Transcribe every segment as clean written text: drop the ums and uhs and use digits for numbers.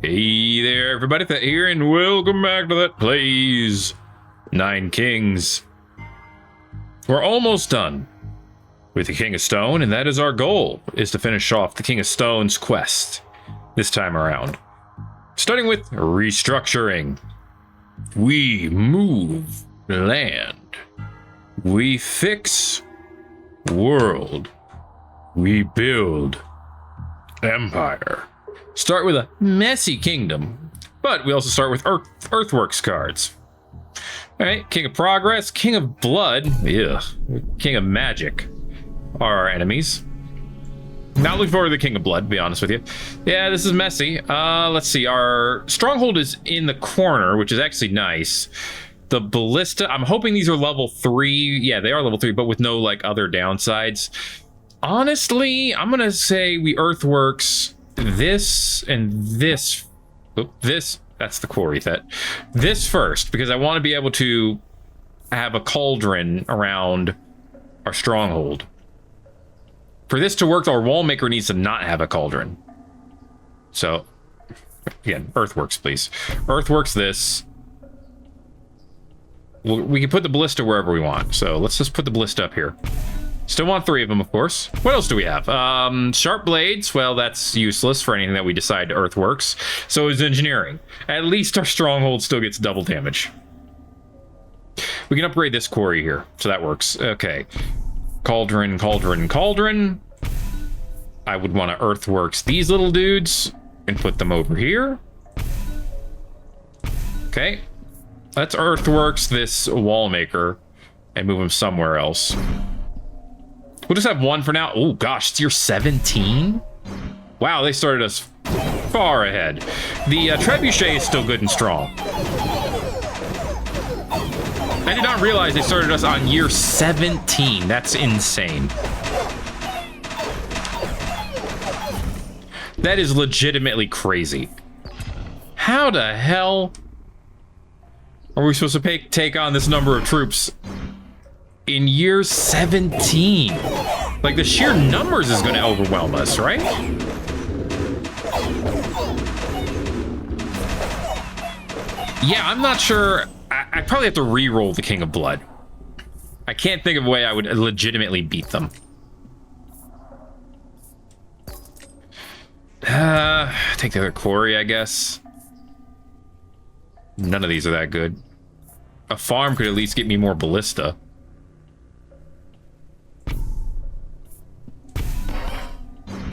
Hey there, everybody, Thet here, and welcome back to Thet Plays 9 Kings. We're almost done with the King of Stone, and that is our goal, is to finish off the King of Stone's quest this time around. Starting with Restructuring. We move land. We fix world. We build empire. Start with a messy kingdom, but we also start with Earthworks cards. All right, King of Progress, King of Blood, King of Magic are our enemies. Not looking forward to the King of Blood, to be honest with you. Yeah, this is messy. Let's see, our stronghold is in the corner, which is actually nice. The ballista, I'm hoping these are level 3. Yeah, they are level 3, but with no like other downsides. Honestly, I'm gonna say we Earthworks this and this. That's the quarry Thet. This first, because I want to be able to have a cauldron around our stronghold. For this to work, our wall maker needs to not have a cauldron. So, again, Earthworks, please. Earthworks this. We can put the ballista wherever we want. So let's just put the ballista up here. Still want 3 of them, of course. What else do we have? Sharp blades. Well, that's useless for anything that we decide to Earthworks. So is engineering. At least our stronghold still gets double damage. We can upgrade this quarry here, so that works. Okay. Cauldron, cauldron, cauldron. I would want to Earthworks these little dudes and put them over here. Okay. Let's Earthworks this wall maker and move him somewhere else. We'll just have 1 for now. Oh gosh, it's year 17? Wow, they started us far ahead. The trebuchet is still good and strong. I did not realize they started us on year 17. That's insane. That is legitimately crazy. How the hell are we supposed to take on this number of troops in year 17? Like, the sheer numbers is going to overwhelm us, right? Yeah, I'm not sure. I probably have to re-roll the King of Blood. I can't think of a way I would legitimately beat them. Take the other quarry, I guess. None of these are that good. A farm could at least get me more ballista.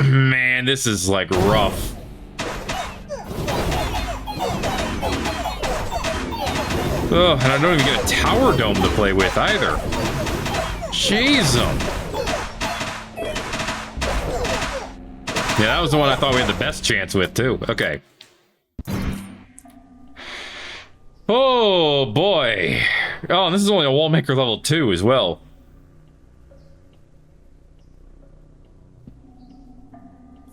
Man, this is like rough. Oh, and I don't even get a tower dome to play with either. Jeez. Yeah, that was the one I thought we had the best chance with too. Okay. Oh boy. Oh, and this is only a wall maker level 2 as well.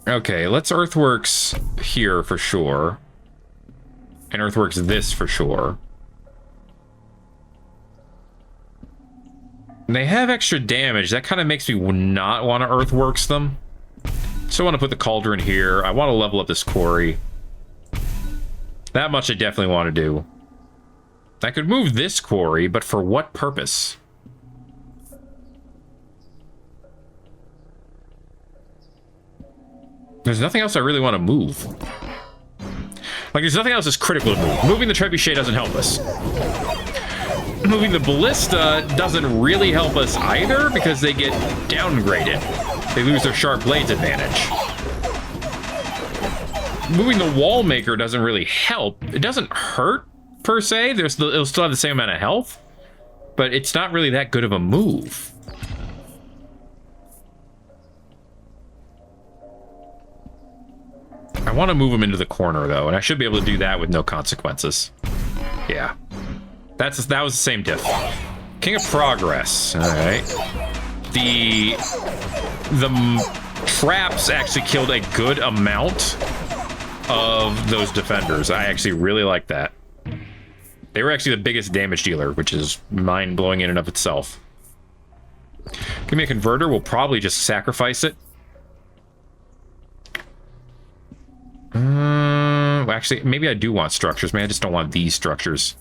Okay, let's Earthworks here for sure. And Earthworks this for sure. And they have extra damage. That kind of makes me not want to Earthworks them. So I want to put the cauldron here. I want to level up this quarry. That much I definitely want to do. I could move this quarry, but for what purpose? There's nothing else I really want to move. Like, there's nothing else that's critical to move. Moving the trebuchet doesn't help us. Moving the ballista doesn't really help us either, because they get downgraded. They lose their sharp blades advantage. Moving the wall maker doesn't really help. It doesn't hurt, per se. It'll still have the same amount of health, but it's not really that good of a move. I want to move him into the corner, though, and I should be able to do that with no consequences. Yeah. That was the same diff. King of Progress. All right. The traps actually killed a good amount of those defenders. I actually really like that. They were actually the biggest damage dealer, which is mind-blowing in and of itself. Give me a converter. We'll probably just sacrifice it. actually, maybe I do want structures. Maybe I just don't want these structures.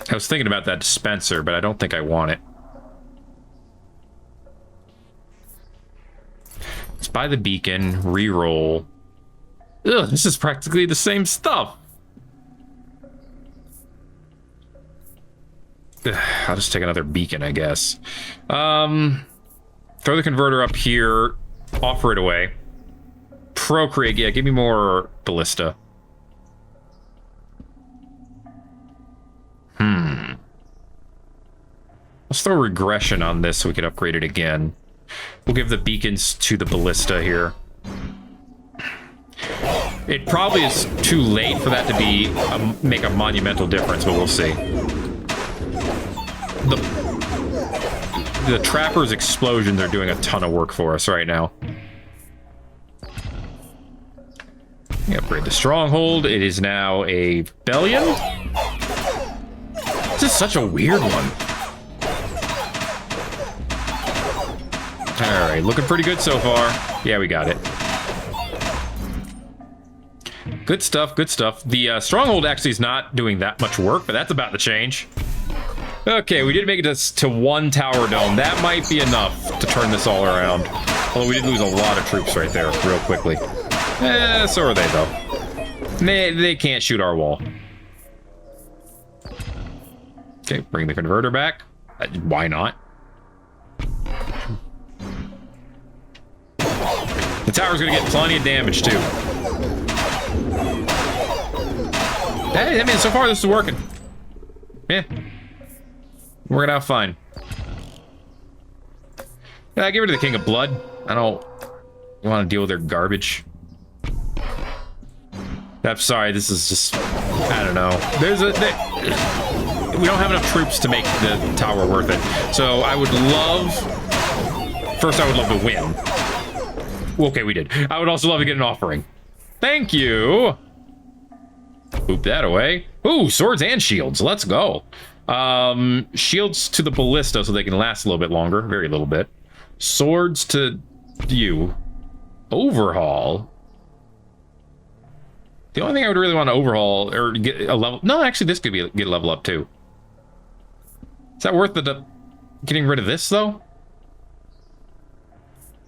I was thinking about that dispenser, but I don't think I want it. Let's buy the beacon, re-roll. Ugh, this is practically the same stuff. Ugh, I'll just take another beacon, I guess. Throw the converter up here, offer it away. Procreate, yeah, give me more ballista. Let's throw regression on this so we can upgrade it again. We'll give the beacons to the ballista here. It probably is too late for that to be make a monumental difference, but we'll see. The Trapper's explosions are doing a ton of work for us right now. We upgrade the stronghold. It is now a Bellion. This is such a weird one. All right, looking pretty good so far. Yeah, we got it. Good stuff, good stuff. The stronghold actually is not doing that much work, but that's about to change. Okay, we did make it to one tower dome. That might be enough to turn this all around. Although we did lose a lot of troops right there real quickly. So are they, though. They can't shoot our wall. Okay, bring the converter back. Why not? The tower's gonna get plenty of damage, too. Hey, I mean, so far this is working. Yeah. Working out fine. Yeah, give her to the King of Blood. I don't want to deal with their garbage. I'm sorry, this is just... I don't know. We don't have enough troops to make the tower worth it. So I would love... First, I would love to win. Okay, we did. I would also love to get an offering. Thank you! Boop that away. Ooh, swords and shields. Let's go. Shields to the ballista so they can last a little bit longer. Very little bit. Swords to you. Overhaul. The only thing I would really want to overhaul or get a level... No, actually, this could get a level up, too. Is that worth getting rid of this, though?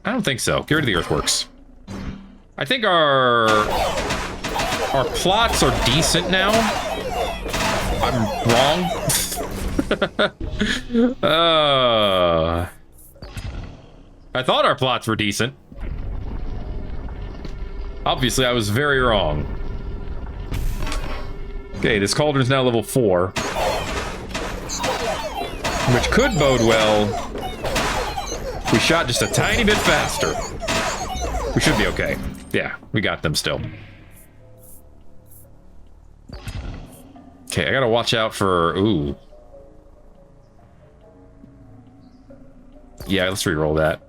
I don't think so. Get rid of the earthworks. I think our plots are decent now. I'm wrong. I thought our plots were decent. Obviously, I was very wrong. Okay, this cauldron's now level 4. Which could bode well. We shot just a tiny bit faster. We should be okay. Yeah, we got them still. Okay, I gotta watch out for... Ooh. Yeah, let's re-roll that.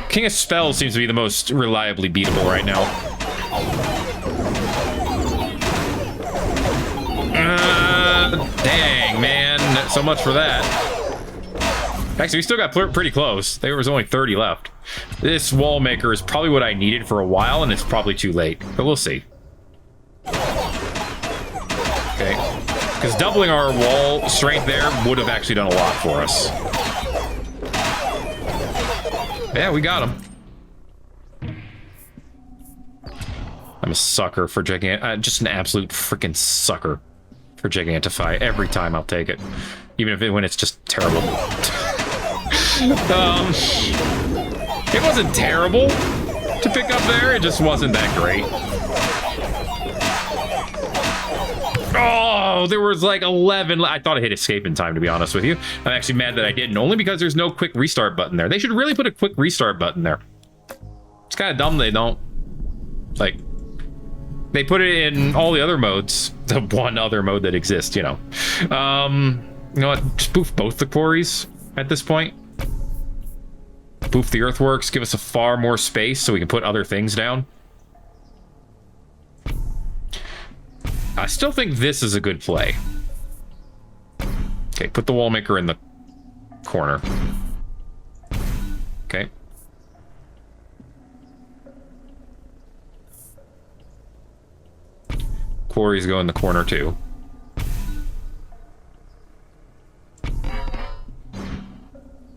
King of Spells seems to be the most reliably beatable right now. Dang, man. So much for that. Actually, we still got pretty close. There was only 30 left. This wall maker is probably what I needed for a while, and it's probably too late. But we'll see. Okay. Because doubling our wall strength there would have actually done a lot for us. Yeah, we got him. I'm a sucker for just an absolute freaking sucker for Gigantify. Every time I'll take it. Even when it's just terrible. It wasn't terrible to pick up there, it just wasn't that great. Oh, there was like 11. I thought I hit escape in time, to be honest with you. I'm actually mad that I didn't, only because there's no quick restart button there. They should really put a quick restart button there. It's kind of dumb they don't. Like, they put it in all the other modes. The one other mode that exists, you know. You know what? Just poof both the quarries at this point. Poof the earthworks, give us a far more space so we can put other things down. I still think this is a good play. Okay, put the wall maker in the corner. Okay. Quarries go in the corner too.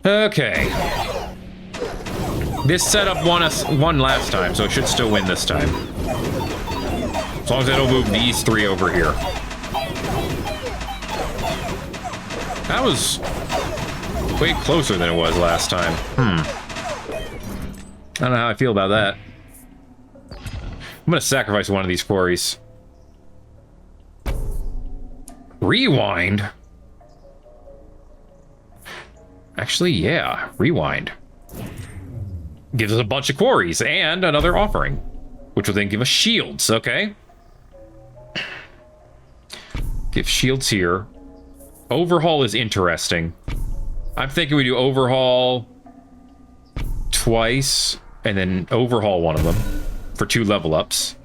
Okay. This setup won us one last time, so it should still win this time. As long as I don't move these three over here. That was way closer than it was last time. I don't know how I feel about that. I'm gonna sacrifice one of these quarries. Rewind? Actually, yeah, rewind. Gives us a bunch of quarries and another offering, which will then give us shields, okay? Give shields here. Overhaul is interesting. I'm thinking we do overhaul twice and then overhaul one of them for 2 level ups.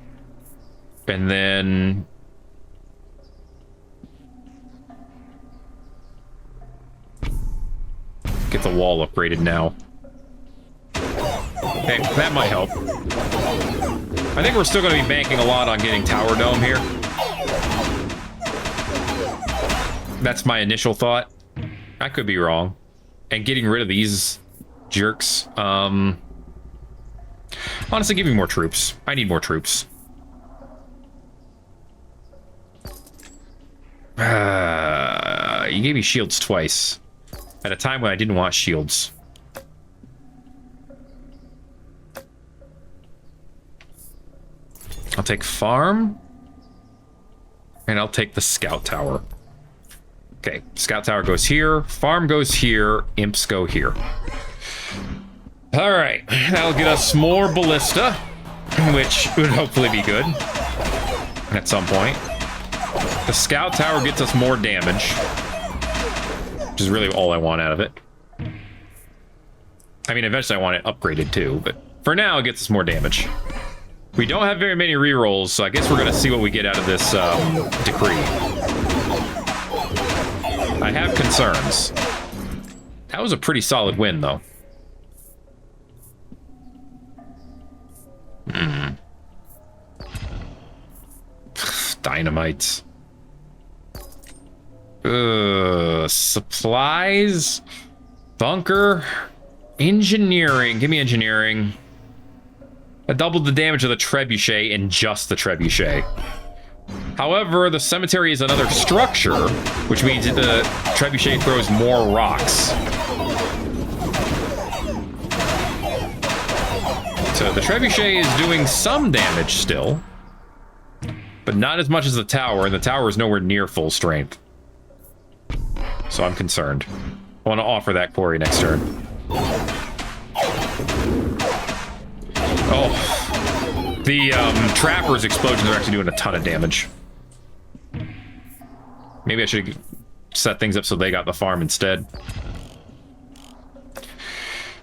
And then get the wall upgraded now. Okay, that might help. I think we're still going to be banking a lot on getting Tower Dome here. That's my initial thought. I could be wrong. And getting rid of these jerks. Honestly, give me more troops. I need more troops. You gave me shields twice. At a time when I didn't want shields. I'll take farm. And I'll take the scout tower. Okay, scout tower goes here. Farm goes here. Imps go here. Alright, that'll get us more ballista. Which would hopefully be good. At some point. The scout tower gets us more damage. Which is really all I want out of it. I mean, eventually I want it upgraded too, but for now it gets us more damage. We don't have very many rerolls, so I guess we're gonna see what we get out of this decree. I have concerns. That was a pretty solid win, though. Dynamites. Supplies, bunker, engineering. Give me engineering. I doubled the damage of the trebuchet and just the trebuchet. However, the cemetery is another structure, which means that the trebuchet throws more rocks. So the trebuchet is doing some damage still, but not as much as the tower, and the tower is nowhere near full strength. So I'm concerned. I want to offer that quarry next turn. Oh. The Trapper's explosions are actually doing a ton of damage. Maybe I should set things up so they got the farm instead.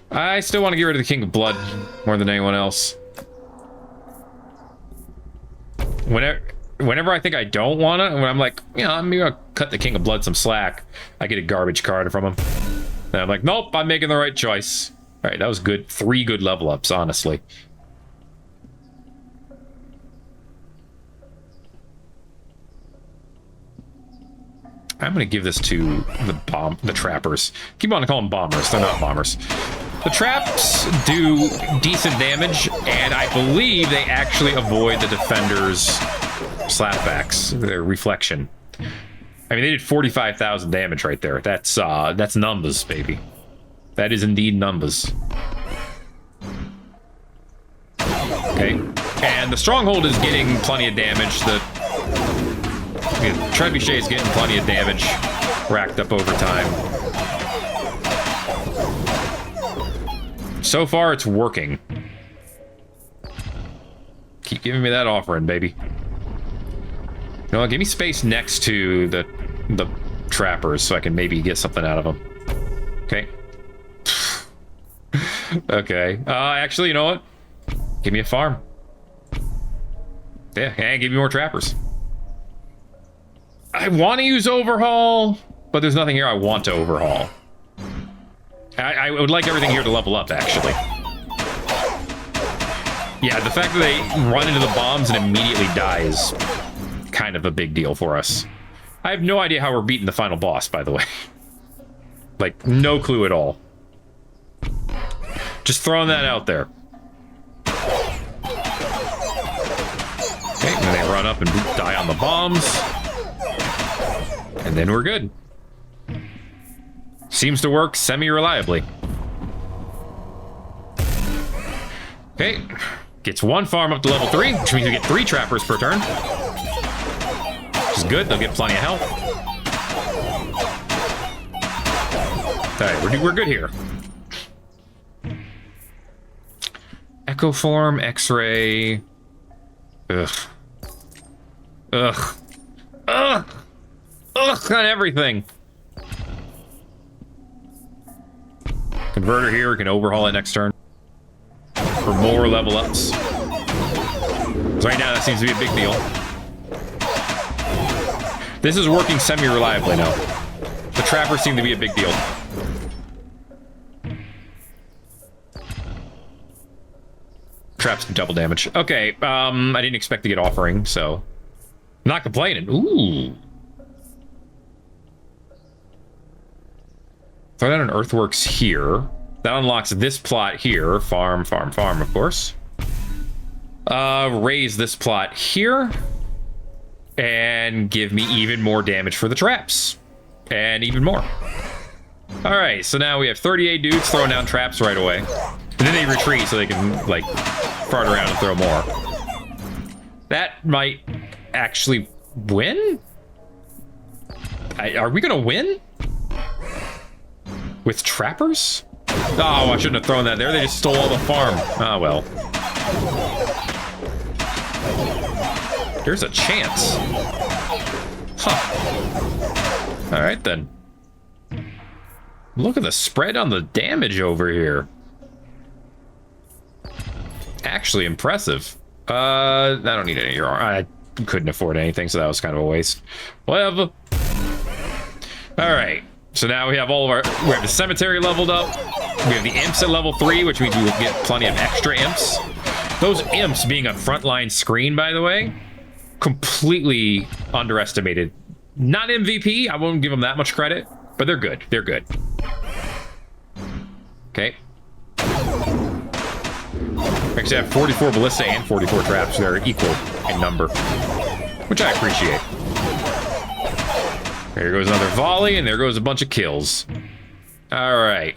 I still want to get rid of the King of Blood more than anyone else. Whenever I think I don't want to, when I'm like, you know, maybe I'll cut the King of Blood some slack, I get a garbage card from him. And I'm like, nope, I'm making the right choice. All right, that was good. 3 good level ups, honestly. I'm gonna give this to the Trappers. Keep on calling them bombers. They're not bombers. The traps do decent damage, and I believe they actually avoid the defenders' slapbacks, their reflection. I mean, they did 45,000 damage right there. That's numbers, baby. That is indeed numbers. Okay, and the stronghold is getting plenty of damage. The trebuchet is getting plenty of damage racked up over time. So far, it's working. Keep giving me that offering, baby. You know what? Give me space next to the trappers so I can maybe get something out of them. Okay. Okay. Actually, you know what? Give me a farm. Yeah, and give me more trappers. I want to use overhaul, but there's nothing here I want to overhaul. I would like everything here to level up, actually. Yeah, the fact that they run into the bombs and immediately die is kind of a big deal for us. I have no idea how we're beating the final boss, by the way. Like, no clue at all. Just throwing that out there. Okay, and then they run up and die on the bombs. And then we're good. Seems to work semi-reliably. Okay. Gets one farm up to level 3, which means we get 3 trappers per turn. Which is good, they'll get plenty of health. Alright, we're good here. Echo form, X-ray. Ugh. Ugh. Ugh! Ugh on everything. Converter here, we can overhaul it next turn. For more level ups. So right now that seems to be a big deal. This is working semi-reliably now. The trappers seem to be a big deal. Traps do double damage. Okay, I didn't expect to get offering, so I'm not complaining. Ooh. Throw down an earthworks here. That unlocks this plot here. Farm, farm, farm, of course. Raise this plot here. And give me even more damage for the traps. And even more. Alright, so now we have 38 dudes throwing down traps right away. And then they retreat so they can, like, fart around and throw more. That might actually win? Are we gonna win? With trappers? Oh, I shouldn't have thrown that there. They just stole all the farm. Ah, well. There's a chance. Huh. Alright, then. Look at the spread on the damage over here. Actually impressive. I don't need any of your armor. I couldn't afford anything, so that was kind of a waste. Whatever. Alright. So now we have all of our... We have the cemetery leveled up. We have the imps at level 3, which means we will get plenty of extra imps. Those imps being a frontline screen, by the way, completely underestimated. Not MVP. I won't give them that much credit, but they're good. They're good. Okay. Actually, I have 44 ballista and 44 traps. They're equal in number, which I appreciate. There goes another volley, and there goes a bunch of kills. All right.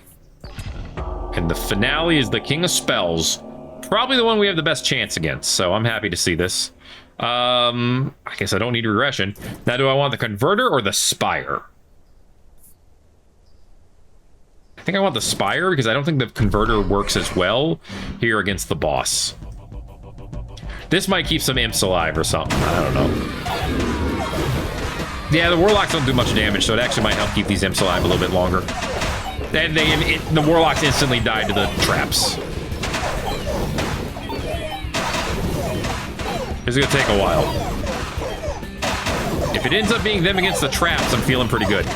And the finale is the King of Spells. Probably the one we have the best chance against, so I'm happy to see this. I guess I don't need regression. Now, do I want the Converter or the Spire? I think I want the Spire, because I don't think the Converter works as well here against the boss. This might keep some imps alive or something. I don't know. Yeah, the Warlocks don't do much damage, so it actually might help keep these imps alive a little bit longer. And the Warlocks instantly died to the traps. It's gonna take a while. If it ends up being them against the traps, I'm feeling pretty good.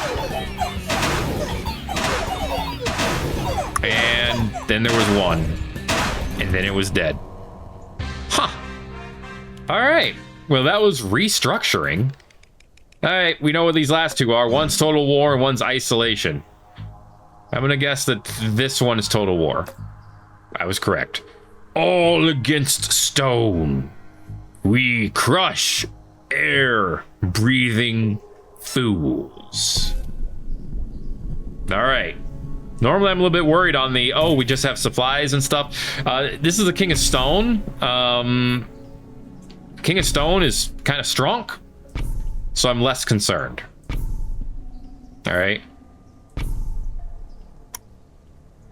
And then there was one. And then it was dead. Huh. Alright. Well, that was Restructuring. Alright, we know what these last two are. One's Total War and one's Isolation. I'm gonna guess that this one is Total War. I was correct. All against stone. We crush air-breathing fools. Alright. Normally I'm a little bit worried on the, oh, we just have supplies and stuff. This is the King of Stone. King of Stone is kind of strong. So I'm less concerned. Alright.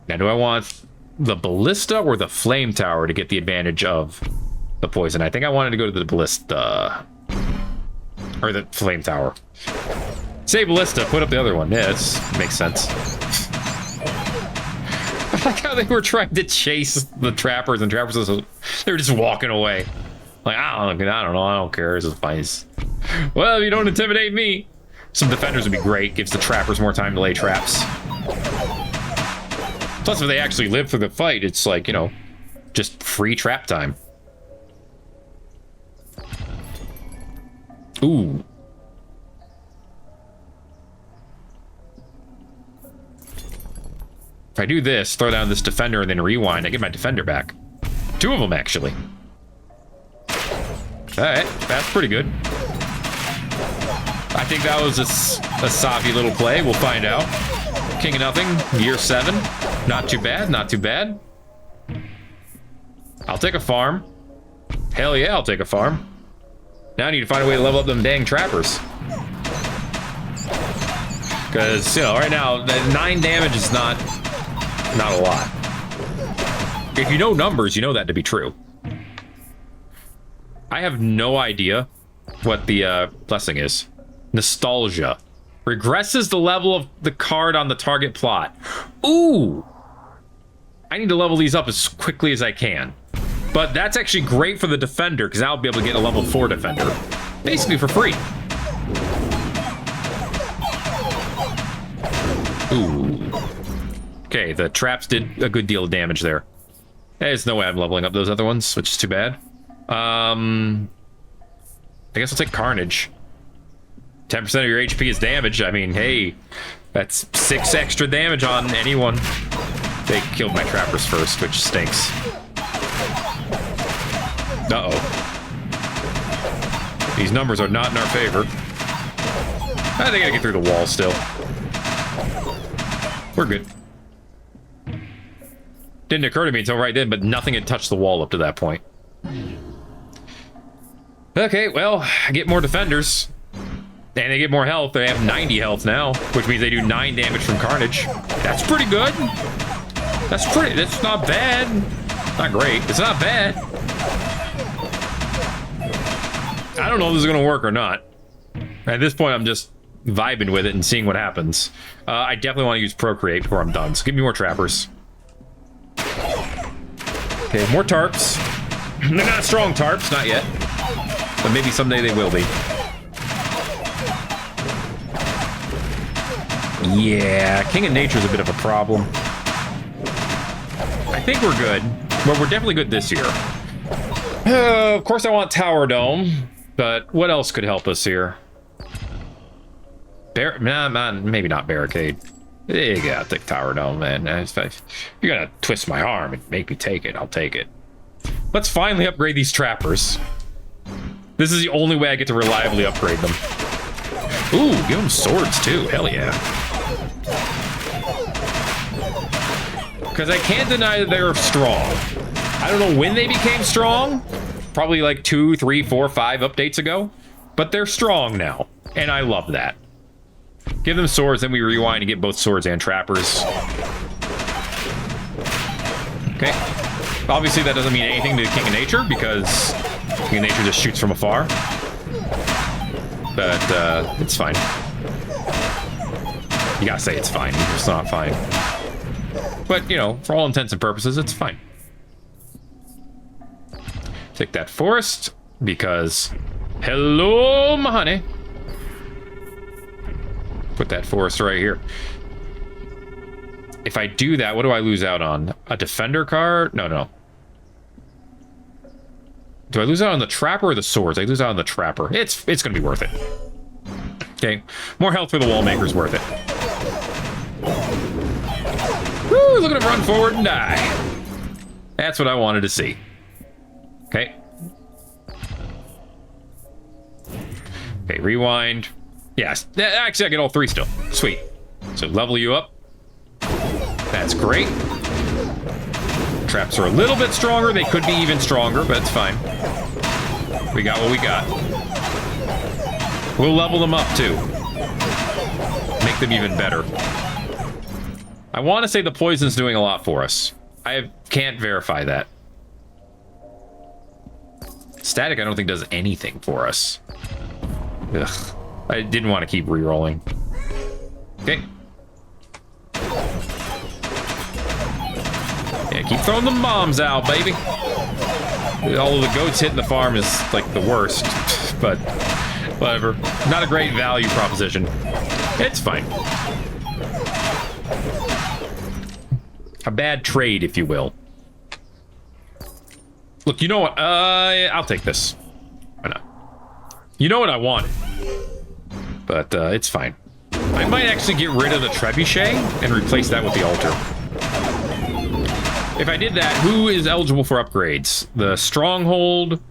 Now, do I want the Ballista or the Flame Tower to get the advantage of the poison? I think I wanted to go to the Ballista. Or the Flame Tower. Say Ballista, put up the other one. Yeah, that makes sense. I like how they were trying to chase the trappers, and trappers, they were just walking away. Like, I don't know, I don't care, it's fine. Well, if you don't intimidate me. Some defenders would be great, gives the trappers more time to lay traps. Plus, if they actually live through the fight, it's like, you know, just free trap time. Ooh. If I do this, throw down this defender, and then rewind, I get my defender back. 2 of them, actually. Alright, that's pretty good. I think that was a savvy little play. We'll find out. King of Nothing, year 7. Not too bad, not too bad. I'll take a farm. Hell yeah, I'll take a farm. Now I need to find a way to level up them dang trappers. Because, you know, right now, 9 damage is not a lot. If you know numbers, you know that to be true. I have no idea what the blessing is. Nostalgia. Regresses the level of the card on the target plot. Ooh! I need to level these up as quickly as I can. But that's actually great for the defender, because I'll be able to get a level 4 defender. Basically for free. Ooh. Okay, the traps did a good deal of damage there. There's no way I'm leveling up those other ones, which is too bad. I guess I'll take Carnage. 10% of your HP is damage. I mean, hey, that's 6 extra damage on anyone. They killed my trappers first, which stinks. Uh-oh. These numbers are not in our favor. I think I get through the wall still. We're good. Didn't occur to me until right then, but nothing had touched the wall up to that point. Okay, well, I get more defenders. And they get more health. They have 90 health now, which means they do 9 damage from Carnage. That's pretty good. That's not bad. Not great. It's not bad. I don't know if this is going to work or not. At this point, I'm just vibing with it and seeing what happens. I definitely want to use Procreate before I'm done, so give me more trappers. Okay, more tarps. They're not strong tarps, not yet. But maybe someday they will be. Yeah, King of Nature's a bit of a problem. I think we're good. Well, we're definitely good this year. Of course I want Tower Dome, but what else could help us here? Maybe not Barricade. You gotta take Tower Dome, man. You're gonna twist my arm and make me take it. I'll take it. Let's finally upgrade these trappers. This is the only way I get to reliably upgrade them. Ooh, give them swords too. Hell yeah. Because I can't deny that they're strong. I don't know when they became strong. Probably like 2, 3, 4, 5 updates ago. But they're strong now. And I love that. Give them swords, then we rewind and get both swords and trappers. Okay. Obviously that doesn't mean anything to King of Nature, because King of Nature just shoots from afar. But it's fine. You gotta say it's fine. It's not fine. But, you know, for all intents and purposes, it's fine. Take that forest, because... Hello, my honey. Put that forest right here. If I do that, what do I lose out on? A defender card? No. Do I lose out on the trapper or the swords? I lose out on the trapper. It's gonna be worth it. Okay, more health for the wall maker's worth it. Woo, look at him run forward and die. That's what I wanted to see. Okay. Okay, rewind. Yes, actually I get all 3 still. Sweet. So level you up. That's great. Traps are a little bit stronger. They could be even stronger, but it's fine. We got what we got. We'll level them up too. Make them even better. I want to say the poison's doing a lot for us. I can't verify that. Static I don't think does anything for us. Ugh. I didn't want to keep re-rolling. Okay. Yeah, keep throwing them bombs out, baby. Although the goats hitting the farm is, like, the worst. But, whatever. Not a great value proposition. It's fine. A bad trade, if you will. Look, you know what? I'll take this. Why not? You know what I wanted. But it's fine. I might actually get rid of the trebuchet and replace that with the altar. If I did that, who is eligible for upgrades? The stronghold,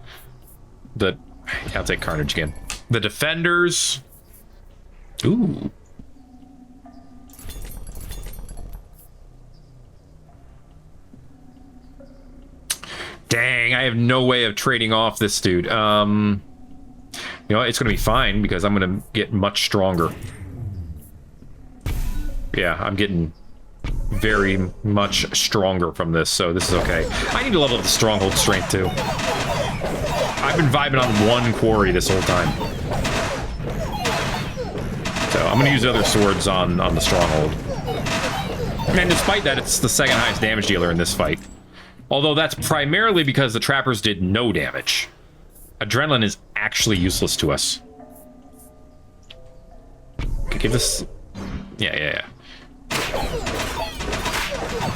I'll take carnage again. The defenders. Ooh. Dang, I have no way of trading off this dude. You know, it's gonna be fine because I'm gonna get much stronger. Yeah, I'm getting very much stronger from this, so this is okay. I need to level up the stronghold strength too. I've been vibing on one quarry this whole time. So I'm gonna use other swords on the stronghold. And despite that, it's the second highest damage dealer in this fight. Although that's primarily because the trappers did no damage. Adrenaline is actually useless to us. Okay, give this... Yeah.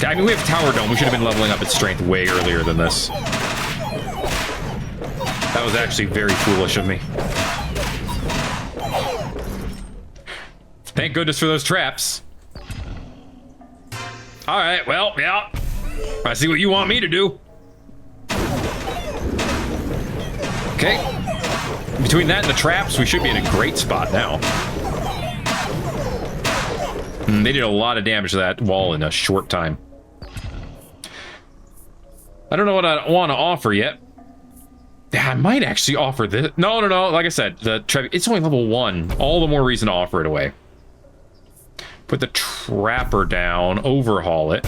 I mean, we have Tower Dome. We should have been leveling up its strength way earlier than this. That was actually very foolish of me. Thank goodness for those traps. Alright, well, yeah. I see what you want me to do. Okay. Between that and the traps, we should be in a great spot now. They did a lot of damage to that wall in a short time. I don't know what I want to offer yet. Yeah, I might actually offer this. No. Like I said, it's only level 1. All the more reason to offer it away. Put the trapper down, overhaul it.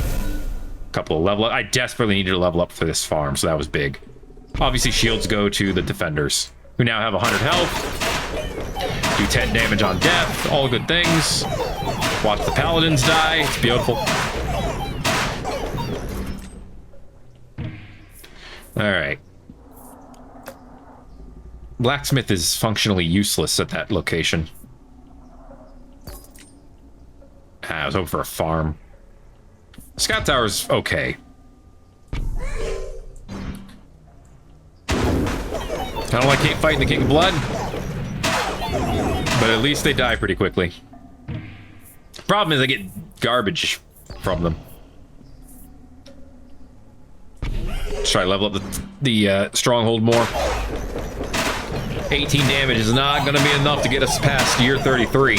Couple of level up. I desperately needed to level up for this farm, so that was big. Obviously, shields go to the defenders, who now have 100 health. Do 10 damage on death. All good things. Watch the paladins die. It's beautiful. Alright. Blacksmith is functionally useless at that location. I was hoping for a farm. Scout Tower's okay. I don't like fighting the King of Blood, but at least they die pretty quickly. Problem is I get garbage from them. Let's try to level up the stronghold more. 18 damage is not going to be enough to get us past year 33.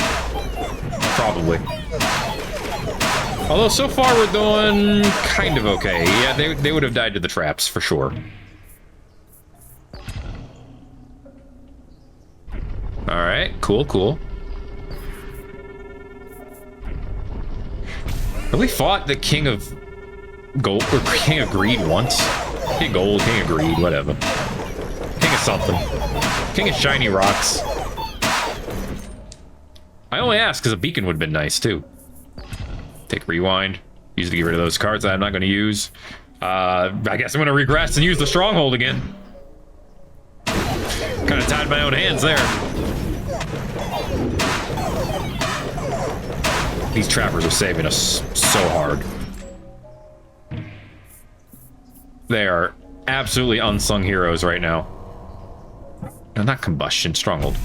Probably. Although so far we're doing kind of okay. Yeah, they would have died to the traps for sure. Alright, cool. Have we fought the King of Gold or King of Greed once? King of Gold, King of Greed, whatever. King of something. King of Shiny Rocks. I only asked because a beacon would have been nice too. Take rewind. Use it to get rid of those cards that I'm not going to use. I guess I'm going to regress and use the stronghold again. Kind of tied my own hands there. These trappers are saving us so hard. They are absolutely unsung heroes right now. No, not combustion, stronghold.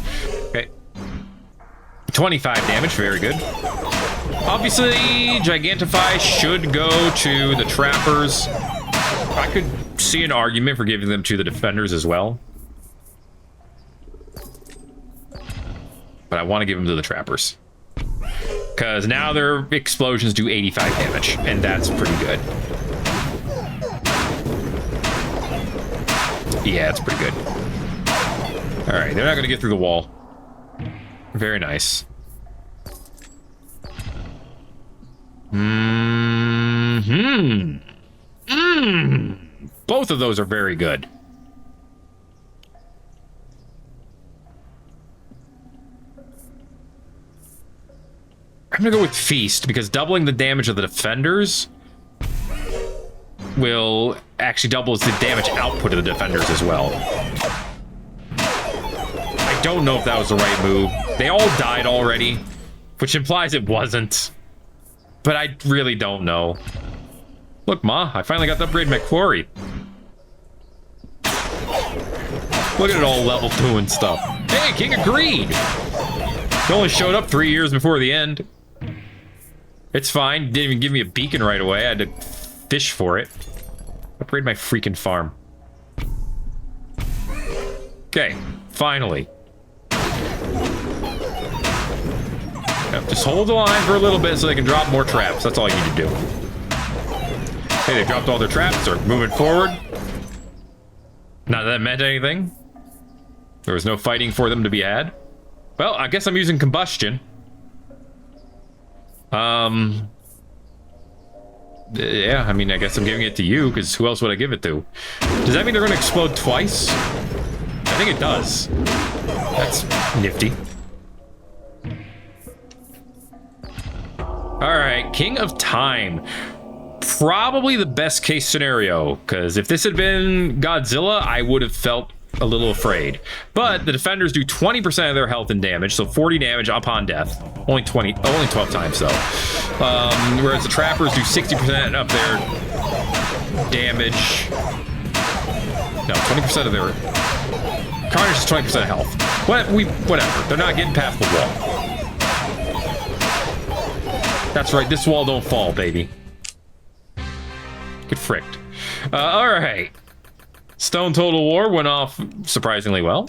Okay. 25 damage, very good. Obviously, Gigantify should go to the trappers. I could see an argument for giving them to the defenders as well. But I want to give them to the trappers. Because now their explosions do 85 damage, and that's pretty good. Yeah, it's pretty good. Alright, they're not going to get through the wall. Very nice. Both of those are very good. I'm gonna go with Feast, because doubling the damage of the defenders will actually double the damage output of the defenders as well. I don't know if that was the right move. They all died already, which implies it wasn't. But I really don't know. Look, Ma, I finally got to upgrade my quarry. Look at it all level 2 and stuff. Hey, King agreed! He only showed up 3 years before the end. It's fine. Didn't even give me a beacon right away. I had to fish for it. Upgrade my freaking farm. Okay, finally. Yep, just hold the line for a little bit so they can drop more traps. That's all you need to do. Okay, they dropped all their traps. They're moving forward. Not that that meant anything. There was no fighting for them to be had. Well, I guess I'm using combustion. Yeah, I mean, I guess I'm giving it to you, because who else would I give it to? Does that mean they're going to explode twice? I think it does. That's nifty. Alright, King of Time. Probably the best case scenario, because if this had been Godzilla, I would have felt a little afraid. But the defenders do 20% of their health and damage, so 40 damage upon death. Only 12 times though. Whereas the trappers do 60% of their damage. No, 20% of their carnage is 20% of health. Whatever. They're not getting past the wall. That's right. This wall don't fall, baby. Get fricked. All right. Stone Total War went off surprisingly well.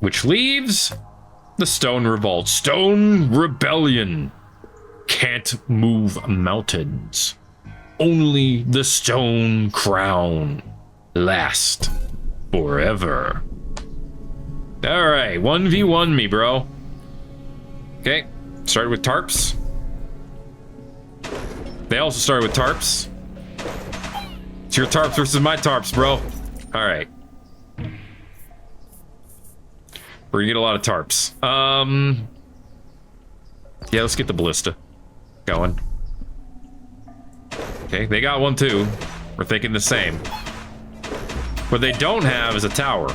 Which leaves the Stone Revolt. Stone Rebellion. Can't move mountains. Only the Stone Crown. Last forever. Alright, 1v1 me, bro. Okay, started with tarps. They also started with tarps. It's your tarps versus my tarps, bro. Alright. We're gonna get a lot of tarps. Yeah, let's get the ballista going. Okay, they got one too. We're thinking the same. What they don't have is a tower.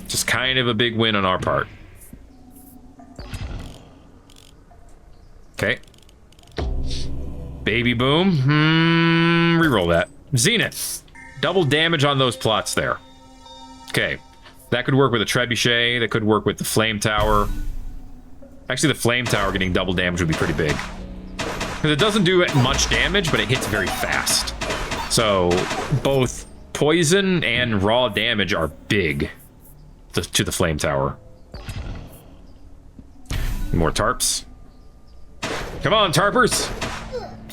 Just kind of a big win on our part. Okay. Baby boom. Reroll that. Zenith. Double damage on those plots there. Okay. That could work with a trebuchet. That could work with the flame tower. Actually, the flame tower getting double damage would be pretty big. Because it doesn't do much damage, but it hits very fast. So, both poison and raw damage are big to the flame tower. More tarps. Come on, tarpers!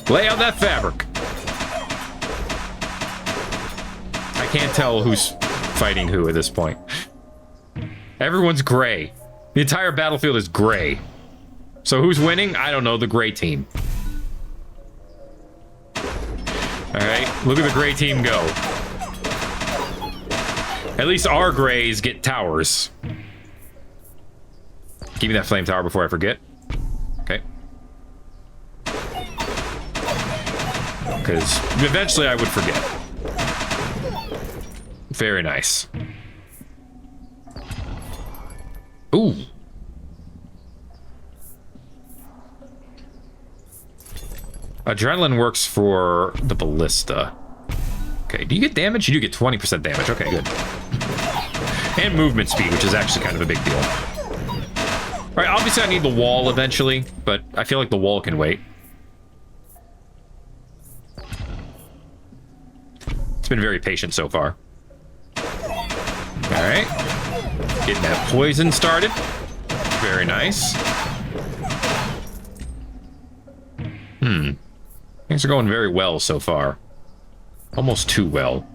Lay out that fabric. I can't tell who's fighting who at this point. Everyone's gray. The entire battlefield is gray. So who's winning? I don't know, the gray team. Alright, look at the gray team go. At least our grays get towers. Give me that flame tower before I forget. Okay. Because eventually I would forget. Very nice. Ooh. Adrenaline works for the ballista. Okay, do you get damage? You do get 20% damage. Okay, good. And movement speed, which is actually kind of a big deal. Alright, obviously I need the wall eventually, but I feel like the wall can wait. It's been very patient so far. Alright. Getting that poison started. Very nice. Things are going very well so far. Almost too well.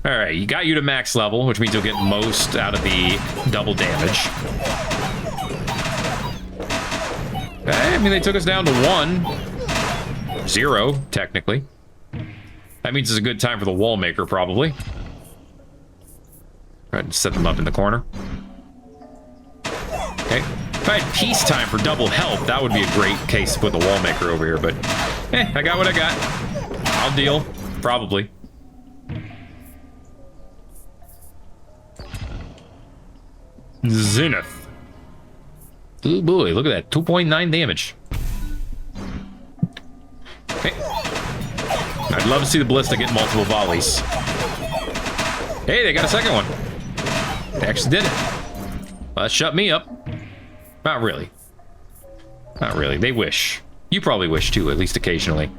Alright, you got you to max level, which means you'll get most out of the double damage. Okay, I mean, they took us down to 1. 0, technically. That means it's a good time for the wall maker, probably. Go ahead and set them up in the corner. Okay. If I had peacetime for double health, that would be a great case to put the wall maker over here, but I got what I got. I'll deal. Probably. Zenith. Oh boy, look at that. 2.9 damage. Hey. I'd love to see the ballista get multiple volleys. Hey, they got a second one. They actually did it. Well, that shut me up. Not really. Not really. They wish. You probably wish too, at least occasionally.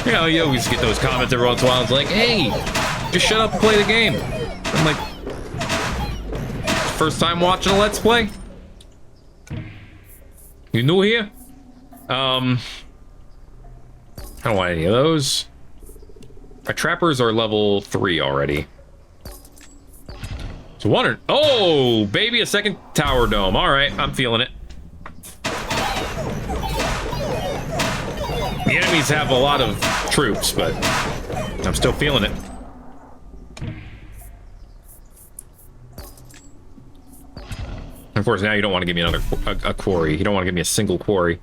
You know, you always get those comments every once in a while. It's like, hey, just shut up and play the game. I'm like, first time watching a Let's Play? You new here? I don't want any of those. My trappers are level 3 already. So one, oh, baby, a second tower dome. All right, I'm feeling it. The enemies have a lot of troops, but I'm still feeling it. Of course, now you don't want to give me another a quarry. You don't want to give me a single quarry.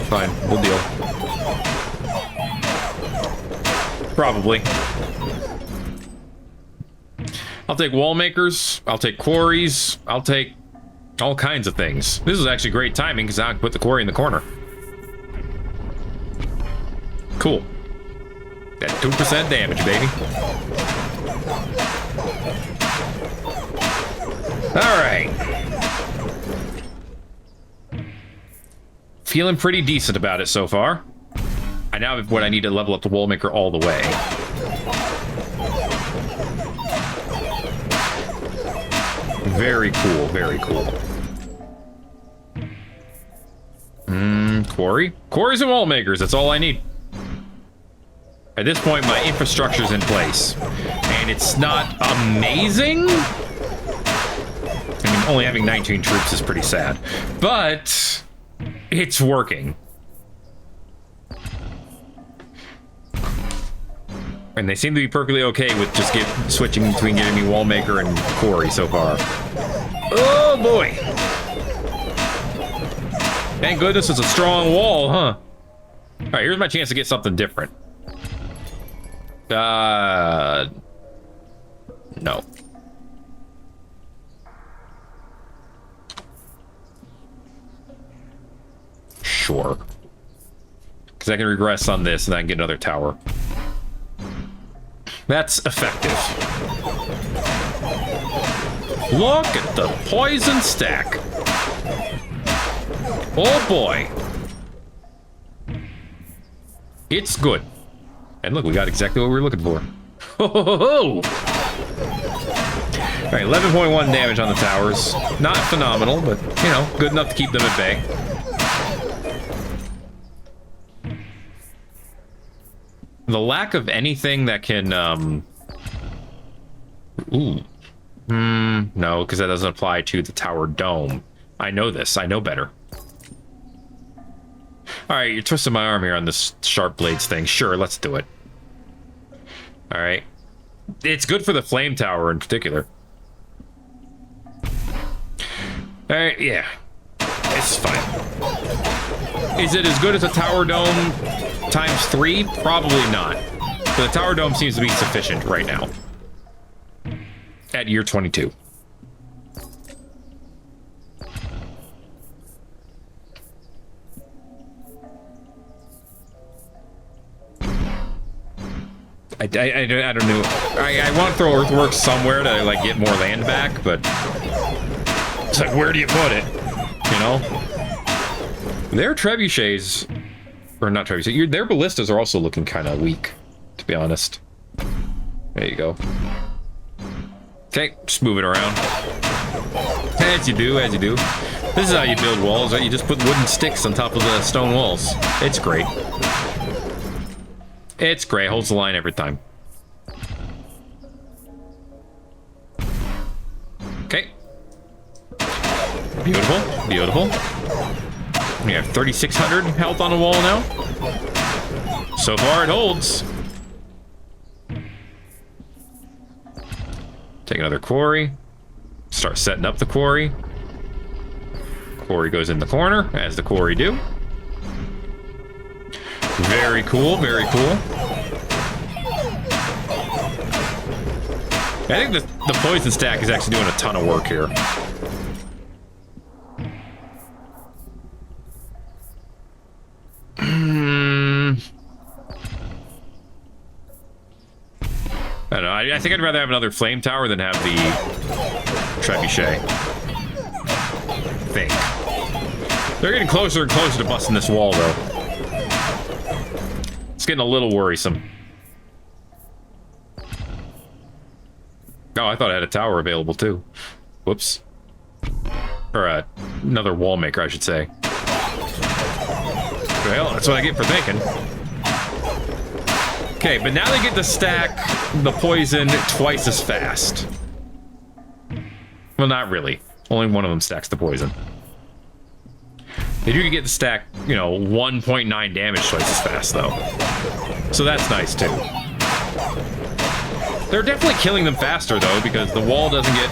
Fine, we'll deal. Probably. I'll take wall makers. I'll take quarries. I'll take all kinds of things. This is actually great timing because I can put the quarry in the corner. Cool. That 2% damage, baby. All right. Feeling pretty decent about it so far. I now have what I need to level up the wall maker all the way. Very cool, very cool. Quarry? Quarries and wall makers, that's all I need. At this point, my infrastructure's in place. And it's not amazing. I mean, only having 19 troops is pretty sad. But it's working. And they seem to be perfectly okay with just switching between giving me wall maker and quarry so far. Oh boy! Thank goodness it's a strong wall, huh? Alright, here's my chance to get something different. No. Sure. Because I can regress on this and I can get another tower. That's effective. Look at the poison stack. Oh boy. It's good. And look, we got exactly what we were looking for. Ho ho ho ho! Alright, 11.1 damage on the towers. Not phenomenal, but, you know, good enough to keep them at bay. The lack of anything that can, no, because that doesn't apply to the tower dome. I know this. I know better. Alright, you're twisting my arm here on this sharp blades thing. Sure, let's do it. Alright. It's good for the flame tower in particular. Alright, yeah. It's fine. Is it as good as a tower dome times 3? Probably not. But the tower dome seems to be sufficient right now. At year 22. I don't know. I want to throw earthworks somewhere to like get more land back, but it's like, where do you put it? You know? Their trebuchets, or not trebuchets, their ballistas are also looking kind of weak, to be honest. There you go. Okay, just move it around. As you do, as you do. This is how you build walls, right? You just put wooden sticks on top of the stone walls. It's great. It's great. Holds the line every time. Okay. Beautiful. Beautiful. We have 3,600 health on the wall now. So far, it holds. Take another quarry. Start setting up the quarry. Quarry goes in the corner, as the quarry do. Very cool, very cool. I think the poison stack is actually doing a ton of work here. I think I'd rather have another flame tower than have the trebuchet. Thing. They're getting closer and closer to busting this wall, though. It's getting a little worrisome. Oh, I thought I had a tower available, too. Whoops. Or another wall maker, I should say. Well, that's what I get for thinking. Okay, but now they get to stack the poison twice as fast. Well, not really. Only one of them stacks the poison. They do get to stack, you know, 1.9 damage twice as fast, though. So that's nice, too. They're definitely killing them faster, though, because the wall doesn't get...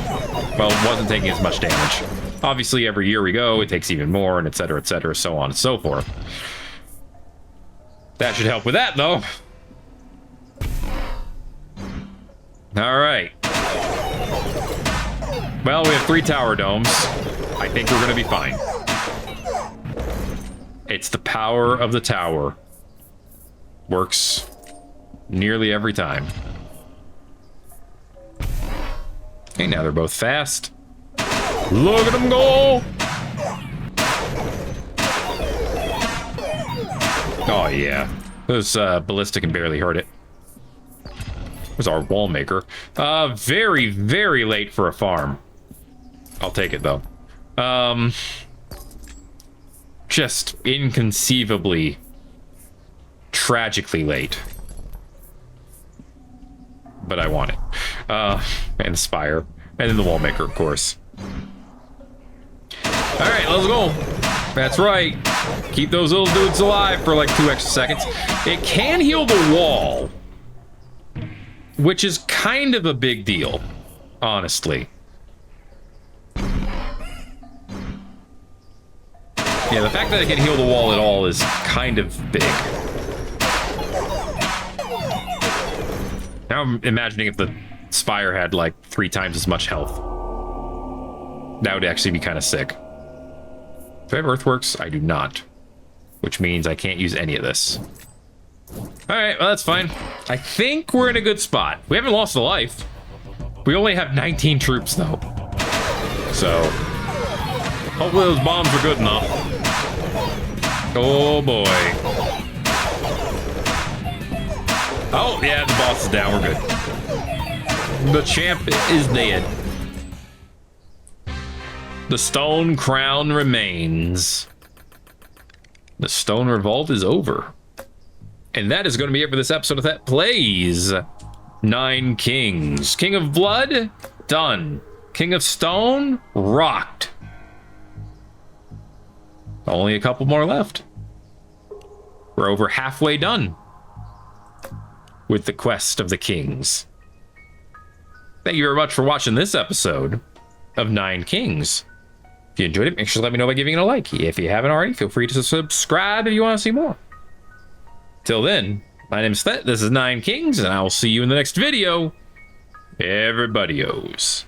Well, wasn't taking as much damage. Obviously, every year we go, it takes even more, and et cetera, so on and so forth. That should help with that, though. Alright. Well, we have 3 tower domes. I think we're gonna be fine. It's the power of the tower. Works nearly every time. Okay, now they're both fast. Look at them go! Oh, yeah. Those ballistic can barely hurt it. Where's our wall maker? Very, very late for a farm. I'll take it, though. Just inconceivably, tragically late. But I want it. And the spire. And then the wall maker, of course. Alright, let's go. That's right. Keep those little dudes alive for like 2 extra seconds. It can heal the wall, which is kind of a big deal, honestly. Yeah, the fact that it can heal the wall at all is kind of big. Now I'm imagining if the spire had like 3 times as much health. That would actually be kind of sick. Do I have earthworks? I do not. Which means I can't use any of this. Alright, well that's fine. I think we're in a good spot. We haven't lost a life. We only have 19 troops though. So, hopefully those bombs are good enough. Oh boy. Oh, yeah, the boss is down. We're good. The champ is dead. The stone crown remains. The stone revolt is over. And that is going to be it for this episode of Thet Plays. 9 kings. King of blood? Done. King of stone? Rocked. Only a couple more left. We're over halfway done with the quest of the kings. Thank you very much for watching this episode of 9 Kings. If you enjoyed it, make sure to let me know by giving it a like. If you haven't already, feel free to subscribe if you want to see more. Till then, my name is Thet, this is 9 Kings, and I will see you in the next video. Everybody-os.